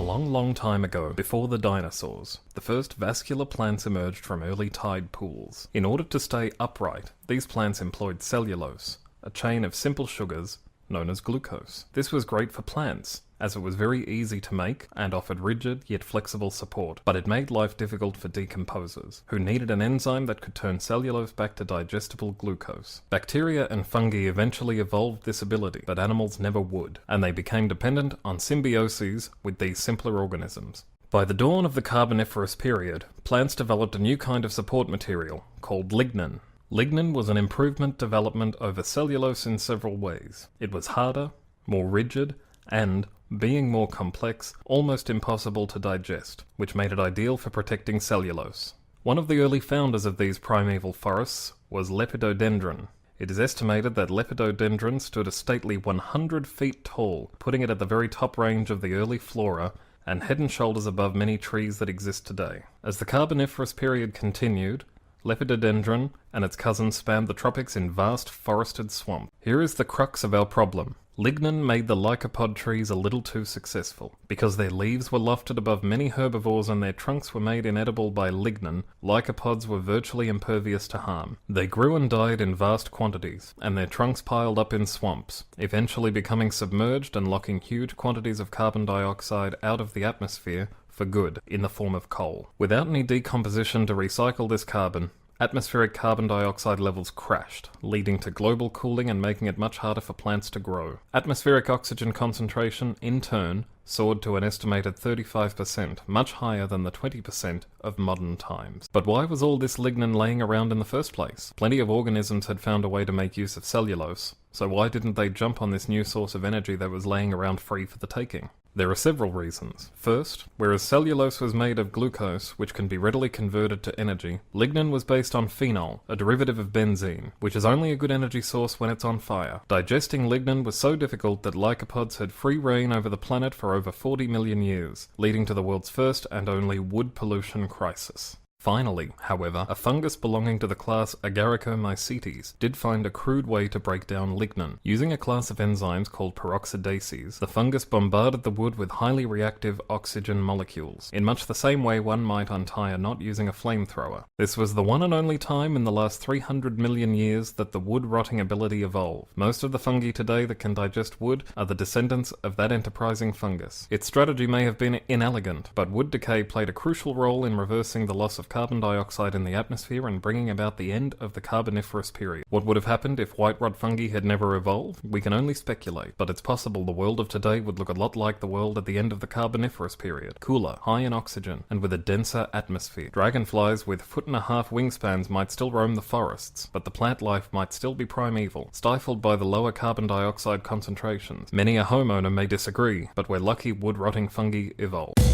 long time ago, before the dinosaurs, the first vascular plants emerged from early tide pools. In order to stay upright, these plants employed cellulose, a chain of simple sugars known as glucose. This was great for plants, as it was very easy to make and offered rigid yet flexible support, but it made life difficult for decomposers, who needed an enzyme that could turn cellulose back to digestible glucose. Bacteria and fungi eventually evolved this ability, but animals never would, and they became dependent on symbioses with these simpler organisms. By the dawn of the Carboniferous period, plants developed a new kind of support material, called lignin. Lignin was an improvement development over cellulose in several ways. It was harder, more rigid, and, being more complex, almost impossible to digest, which made it ideal for protecting cellulose. One of the early founders of these primeval forests was Lepidodendron. It is estimated that Lepidodendron stood a stately 100 feet tall, putting it at the very top range of the early flora and head and shoulders above many trees that exist today. As the Carboniferous period continued, Lepidodendron and its cousins spanned the tropics in vast forested swamps. Here is the crux of our problem. Lignin made the lycopod trees a little too successful. Because their leaves were lofted above many herbivores and their trunks were made inedible by lignin, lycopods were virtually impervious to harm. They grew and died in vast quantities, and their trunks piled up in swamps, eventually becoming submerged and locking huge quantities of carbon dioxide out of the atmosphere for good, in the form of coal. Without any decomposition to recycle this carbon, atmospheric carbon dioxide levels crashed, leading to global cooling and making it much harder for plants to grow. Atmospheric oxygen concentration, in turn, soared to an estimated 35%, much higher than the 20% of modern times. But why was all this lignin laying around in the first place? Plenty of organisms had found a way to make use of cellulose, so why didn't they jump on this new source of energy that was laying around free for the taking? There are several reasons. First, whereas cellulose was made of glucose, which can be readily converted to energy, lignin was based on phenol, a derivative of benzene, which is only a good energy source when it's on fire. Digesting lignin was so difficult that lycopods had free reign over the planet for over 40 million years, leading to the world's first and only wood pollution crisis. Finally, however, a fungus belonging to the class Agaricomycetes did find a crude way to break down lignin. Using a class of enzymes called peroxidases, the fungus bombarded the wood with highly reactive oxygen molecules, in much the same way one might untie a knot using a flamethrower. This was the one and only time in the last 300 million years that the wood-rotting ability evolved. Most of the fungi today that can digest wood are the descendants of that enterprising fungus. Its strategy may have been inelegant, but wood decay played a crucial role in reversing the loss of carbon dioxide in the atmosphere and bringing about the end of the Carboniferous period. What would have happened if white rot fungi had never evolved? We can only speculate, but it's possible the world of today would look a lot like the world at the end of the Carboniferous period. Cooler, high in oxygen, and with a denser atmosphere. Dragonflies with 1.5 foot wingspans might still roam the forests, but the plant life might still be primeval, stifled by the lower carbon dioxide concentrations. Many a homeowner may disagree, but we're lucky wood-rotting fungi evolved.